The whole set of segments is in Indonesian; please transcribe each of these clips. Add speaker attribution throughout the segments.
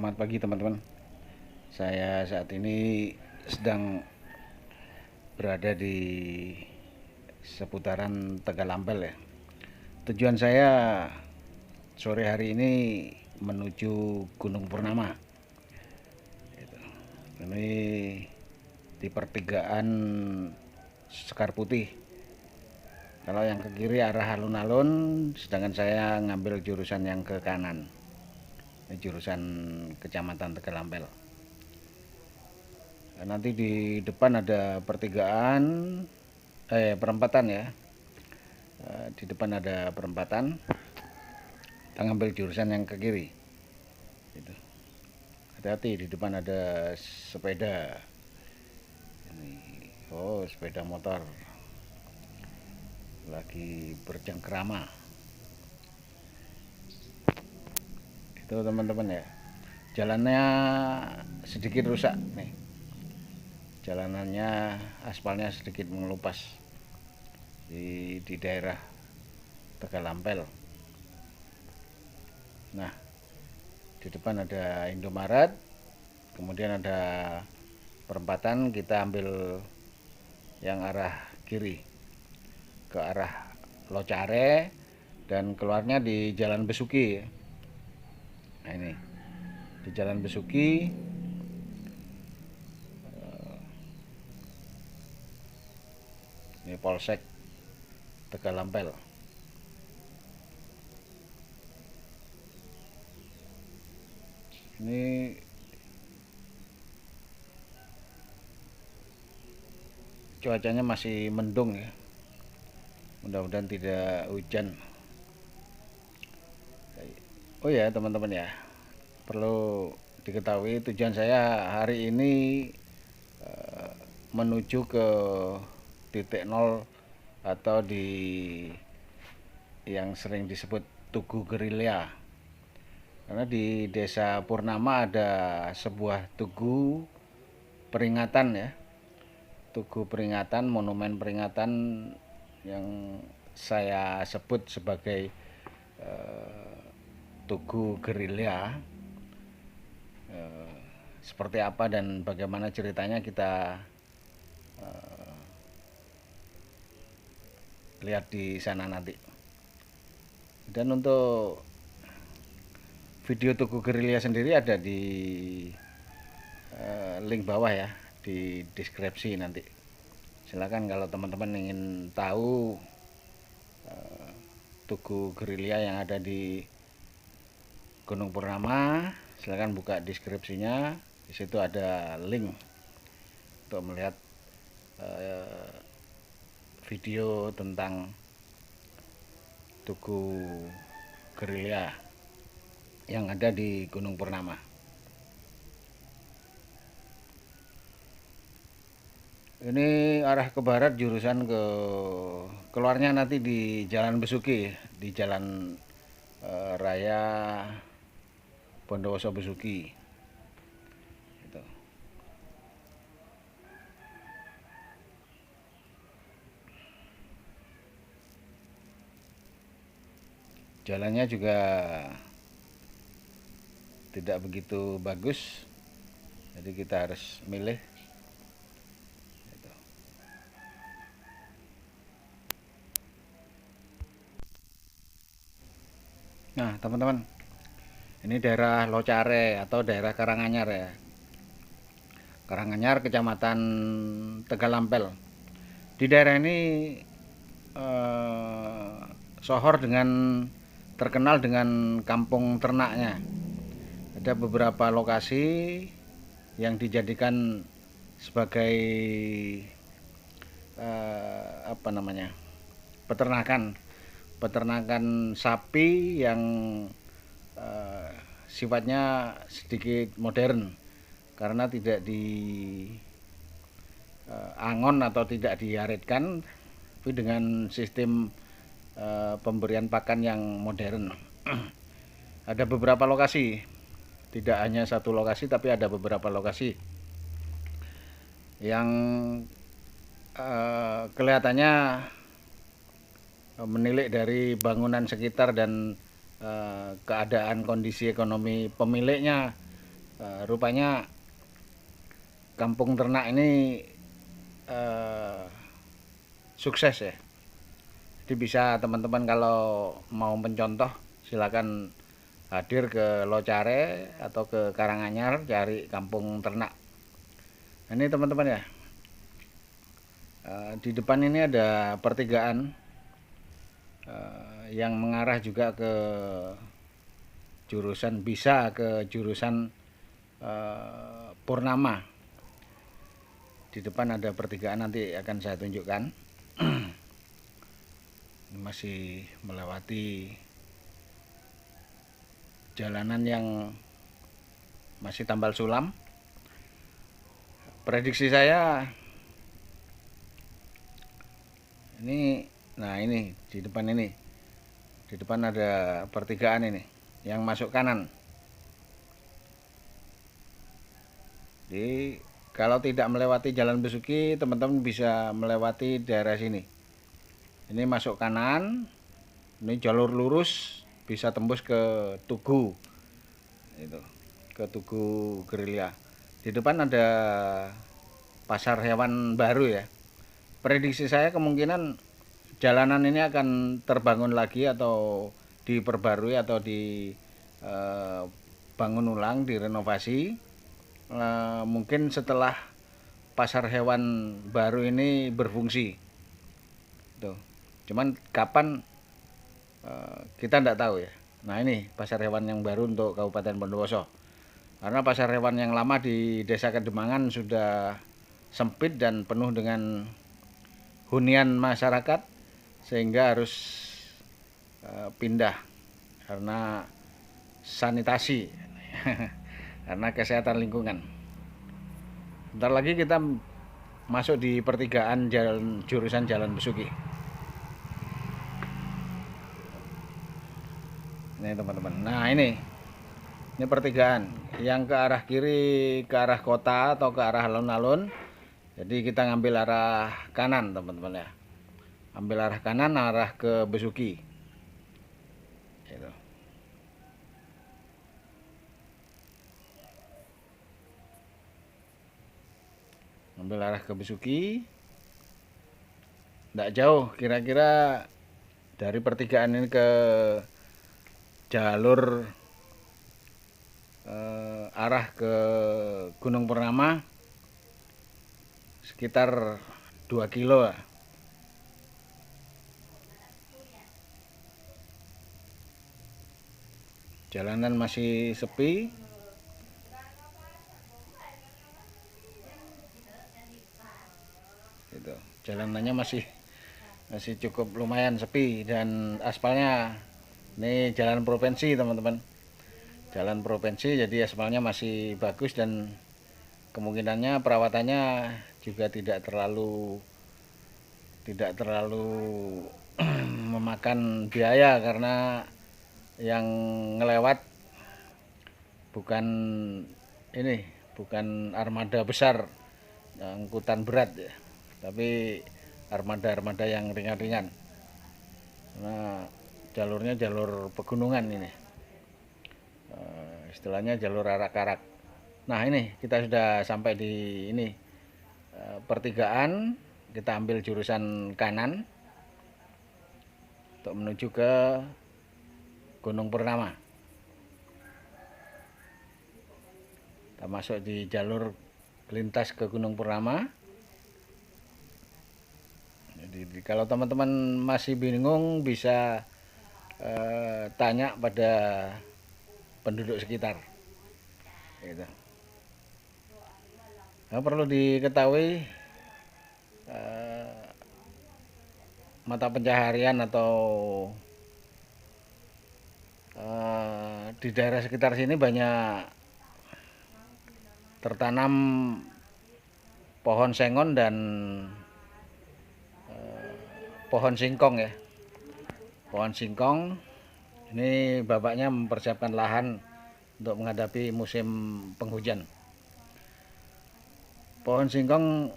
Speaker 1: Selamat pagi teman-teman. Saya saat ini sedang berada di seputaran Tegalampel ya. Tujuan saya sore hari ini menuju Gunung Purnama. Ini di pertigaan Sekar Putih. Kalau yang ke kiri arah alun-alun, sedangkan saya ngambil jurusan yang ke kanan. Ini jurusan Kecamatan Tegalampel. Nanti di depan ada perempatan ya. Di depan ada perempatan. Kita ngambil jurusan yang ke kiri. Hati-hati, di depan ada sepeda. Oh, sepeda motor lagi bercengkrama. Itu teman-teman ya. Jalannya sedikit rusak nih. Jalanannya aspalnya sedikit mengelupas di daerah Tegalampel. Nah, di depan ada Indomaret, kemudian ada perempatan, kita ambil yang arah kiri ke arah Locare dan keluarnya di Jalan Besuki. Nah, ini di Jalan Besuki. Ini Polsek Tegalampel. Ini cuacanya masih mendung ya. Mudah-mudahan tidak hujan. Oh ya teman-teman ya, perlu diketahui tujuan saya hari ini menuju ke titik nol atau di yang sering disebut Tugu Gerilya. Karena di Desa Purnama ada sebuah tugu peringatan ya. Tugu peringatan, monumen peringatan yang saya sebut sebagai Tugu Gerilya. Seperti apa dan bagaimana ceritanya kita lihat di sana nanti. Dan untuk video Tugu Gerilya sendiri ada di link bawah ya, di deskripsi nanti. Silakan kalau teman-teman ingin tahu Tugu Gerilya yang ada di Gunung Purnama, silakan buka deskripsinya. Di situ ada link untuk melihat video tentang Tugu Gerilya yang ada di Gunung Purnama. Ini arah ke barat, jurusan keluarnya nanti di Jalan Besuki, di Jalan Raya Bondowoso Besuki. Gitu. Jalannya juga tidak begitu bagus, jadi kita harus milih. Gitu. Nah teman-teman, ini daerah Locare atau daerah Karanganyar ya. Karanganyar, Kecamatan Tegalampel. Di daerah ini sohor terkenal dengan kampung ternaknya. Ada beberapa lokasi yang dijadikan sebagai peternakan sapi yang sifatnya sedikit modern karena tidak angon atau tidak diaretkan, tapi dengan sistem pemberian pakan yang modern. Ada beberapa lokasi, tidak hanya satu lokasi, tapi ada beberapa lokasi yang kelihatannya menilik dari bangunan sekitar dan keadaan kondisi ekonomi pemiliknya Rupanya kampung ternak ini sukses ya. Jadi bisa teman-teman kalau mau mencontoh silakan hadir ke Locare atau ke Karanganyar cari kampung ternak. Nah, ini teman-teman ya, di depan ini ada pertigaan yang mengarah juga ke jurusan, bisa ke jurusan Purnama. Di depan ada pertigaan, nanti akan saya tunjukkan. Ini masih melewati jalanan yang masih tambal sulam. Prediksi saya ini, nah ini di depan ini, di depan ada pertigaan ini yang masuk kanan. Jadi kalau tidak melewati Jalan Besuki, teman-teman bisa melewati daerah sini. Ini masuk kanan, ini jalur lurus bisa tembus ke Tugu, itu ke Tugu Gerilya. Di depan ada pasar hewan baru ya. Prediksi saya kemungkinan jalanan ini akan terbangun lagi atau diperbarui atau dibangun ulang, direnovasi. Mungkin setelah pasar hewan baru ini berfungsi. Tuh. Cuman kapan kita tidak tahu ya. Nah ini pasar hewan yang baru untuk Kabupaten Bondowoso. Karena pasar hewan yang lama di Desa Kademangan sudah sempit dan penuh dengan hunian masyarakat, sehingga harus pindah karena sanitasi, karena kesehatan lingkungan. Bentar lagi kita masuk di pertigaan jurusan Jalan Besuki. Ini teman-teman. Nah ini pertigaan yang ke arah kiri, ke arah kota atau ke arah alun-alun. Jadi kita ngambil arah kanan teman-teman ya. Ambil arah kanan, arah ke Besuki. Gitu. Ambil arah ke Besuki. Tidak jauh, kira-kira dari pertigaan ini ke jalur arah ke Gunung Purnama sekitar 2 kilo ya. Jalanan masih sepi. Gitu. Jalanannya masih cukup lumayan sepi dan aspalnya ini jalan provinsi teman-teman. Jalan provinsi, jadi aspalnya masih bagus dan kemungkinannya perawatannya juga tidak terlalu memakan biaya, karena yang ngelewat bukan armada besar angkutan berat ya, tapi armada yang ringan-ringan. Nah, jalurnya jalur pegunungan ini, istilahnya jalur arak-arak. Nah ini kita sudah sampai di ini pertigaan. Kita ambil jurusan kanan untuk menuju ke Gunung Purnama. Kita masuk di jalur lintas ke Gunung Purnama. Jadi kalau teman-teman masih bingung bisa tanya pada penduduk sekitar. Gitu. Nah, perlu diketahui mata pencaharian atau di daerah sekitar sini banyak tertanam pohon sengon dan pohon singkong ya. Pohon singkong ini bapaknya mempersiapkan lahan untuk menghadapi musim penghujan. Pohon singkong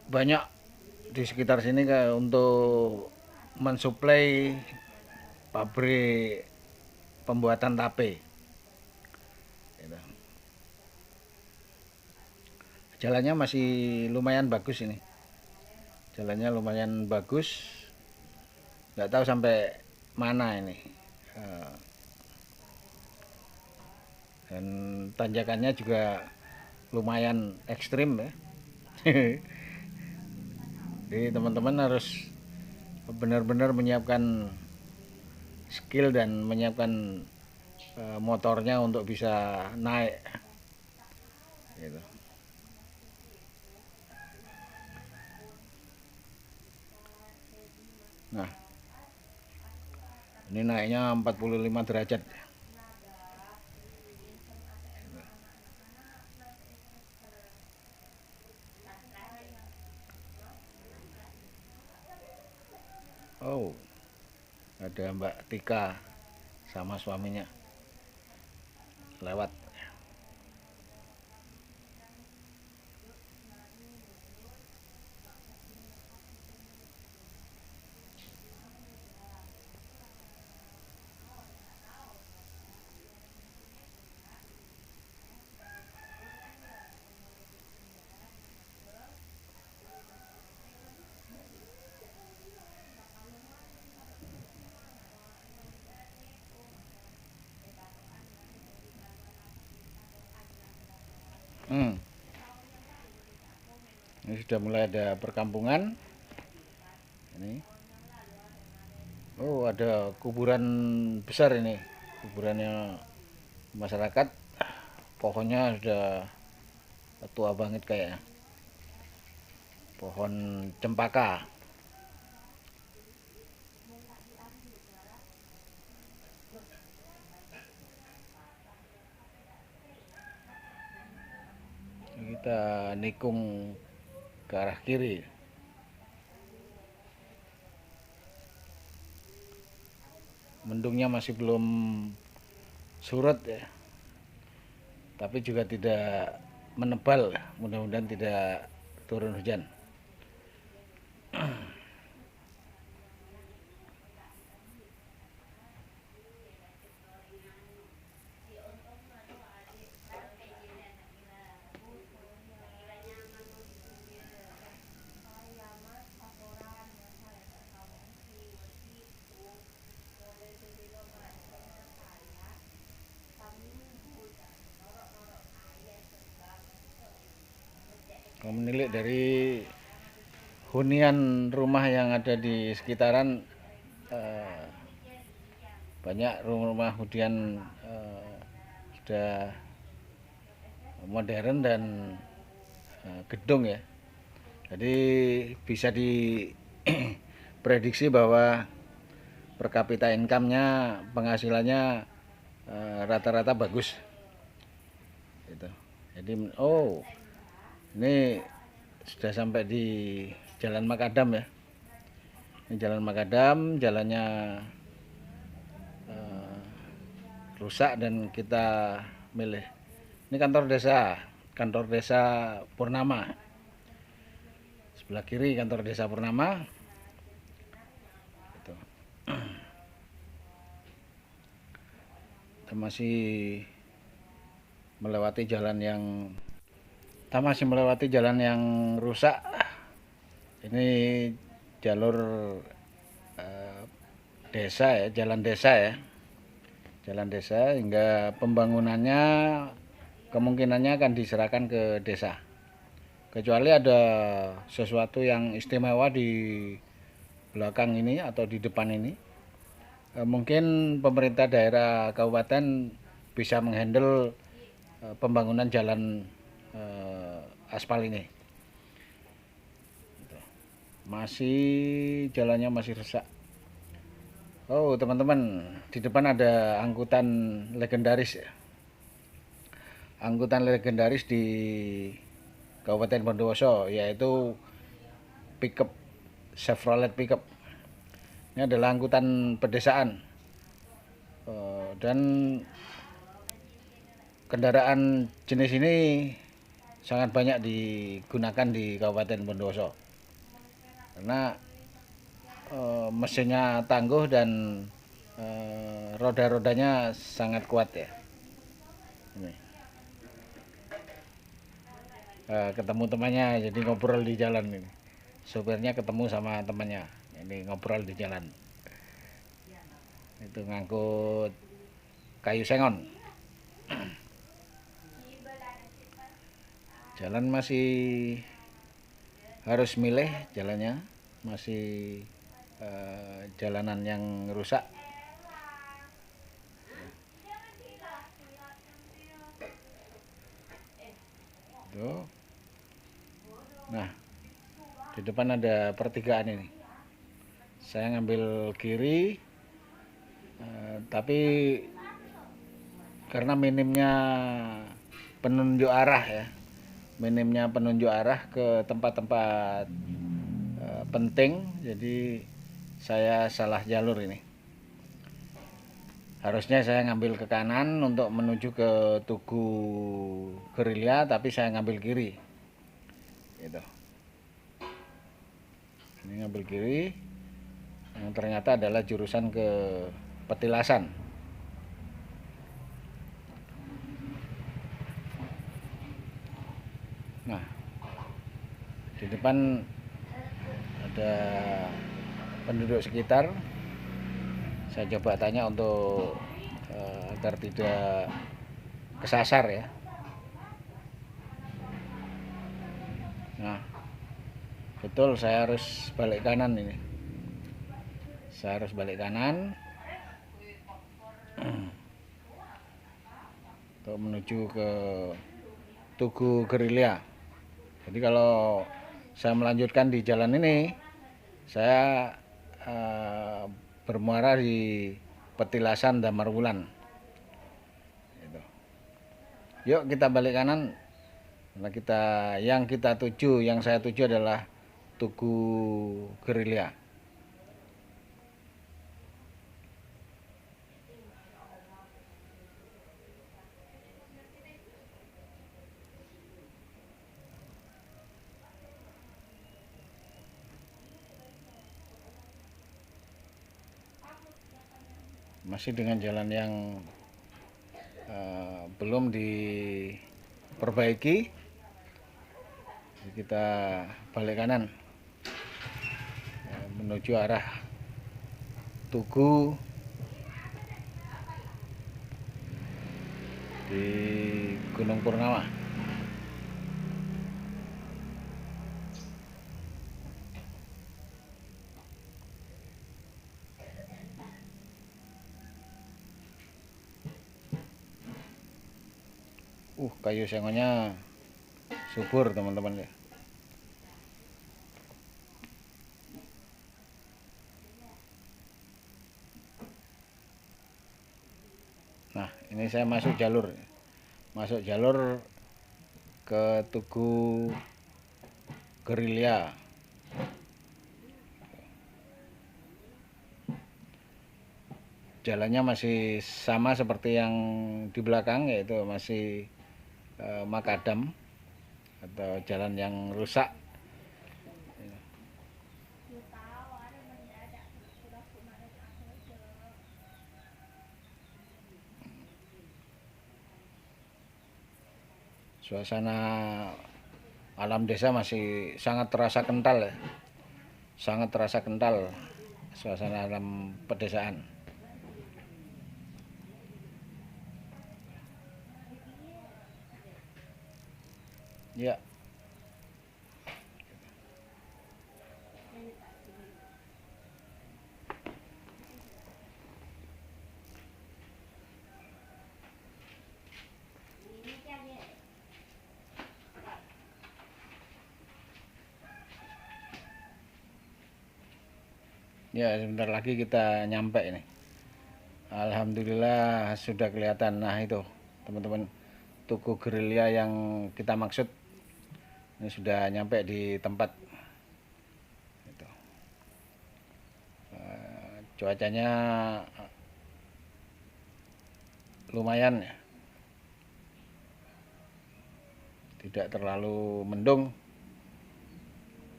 Speaker 1: banyak di sekitar sini untuk mensuplai pabrik pembuatan tape. Jalannya masih lumayan bagus ini. Jalannya lumayan bagus. Nggak tahu sampai mana ini. Dan tanjakannya juga lumayan ekstrim ya. Jadi teman-teman harus benar-benar menyiapkan skill dan menyiapkan motornya untuk bisa naik gitu. Nah, ini naiknya 45 derajat. Oh, ada Mbak Tika sama suaminya lewat. Ini sudah mulai ada perkampungan. Ini. Oh, ada kuburan besar ini. Kuburannya masyarakat. Pohonnya sudah tua banget kayak pohon cempaka. Kita nikung ke arah kiri. Mendungnya masih belum surut ya, tapi juga tidak menebal. Mudah-mudahan tidak turun hujan. Kalau menilik dari hunian rumah yang ada di sekitaran, banyak rumah hunian sudah modern dan gedung ya. Jadi bisa diprediksi bahwa per kapita income-nya, penghasilannya rata-rata bagus. Gitu. Jadi ini sudah sampai di Jalan Makadam ya. Ini Jalan Makadam, jalannya rusak dan kita milih. Ini kantor desa Purnama. Sebelah kiri kantor desa Purnama. Gitu. Kita masih melewati jalan yang rusak. Ini jalur desa ya, jalan desa hingga pembangunannya kemungkinannya akan diserahkan ke desa. Kecuali ada sesuatu yang istimewa di belakang ini atau di depan ini. Mungkin pemerintah daerah kabupaten bisa menghandle pembangunan jalan aspal ini. Jalannya masih rusak. Oh teman-teman, di depan ada angkutan legendaris ya. Angkutan legendaris di Kabupaten Bondowoso, yaitu pickup, Chevrolet pickup. Ini adalah angkutan pedesaan dan kendaraan jenis ini sangat banyak digunakan di Kabupaten Bondowoso karena mesinnya tangguh dan roda-rodanya sangat kuat ya. Ini. ketemu temannya, jadi ngobrol di jalan ini. Sopirnya ketemu sama temannya, ini ngobrol di jalan. Itu ngangkut kayu sengon. Jalan masih harus milih jalannya, masih jalanan yang rusak. Tuh. Nah, di depan ada pertigaan ini. Saya ngambil kiri, tapi karena minimnya penunjuk arah ya, minimnya penunjuk arah ke tempat-tempat penting, jadi saya salah jalur ini. Harusnya saya ngambil ke kanan untuk menuju ke Tugu Gerilya, tapi saya ngambil kiri. Gitu. Ini ngambil kiri, yang ternyata adalah jurusan ke Petilasan. Nah, di depan ada penduduk sekitar. Saya coba tanya untuk agar tidak kesasar ya. Nah, betul, saya harus balik kanan ini. Saya harus balik kanan untuk menuju ke Tugu Gerilya. Jadi kalau saya melanjutkan di jalan ini, saya bermuara di Petilasan Damarwulan. Gitu. Yuk kita balik kanan. Nah, yang saya tuju adalah Tugu Gerilya. Masih dengan jalan yang belum diperbaiki. Jadi kita balik kanan menuju arah Tugu di Gunung Purnama. Kayu sengonnya subur teman-teman ya. Nah, ini saya masuk jalur ke Tugu Gerilya. Jalannya masih sama seperti yang di belakang, yaitu masih makadam atau jalan yang rusak. Suasana alam desa masih sangat terasa kental ya. Sangat terasa kental suasana alam pedesaan. Ya. Ya, sebentar lagi kita nyampe ini. Alhamdulillah sudah kelihatan. Nah itu teman-teman, Tugu Gerilya yang kita maksud ini sudah nyampe di tempat. Itu. Cuacanya lumayan ya, tidak terlalu mendung,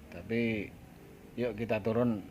Speaker 1: tapi yuk kita turun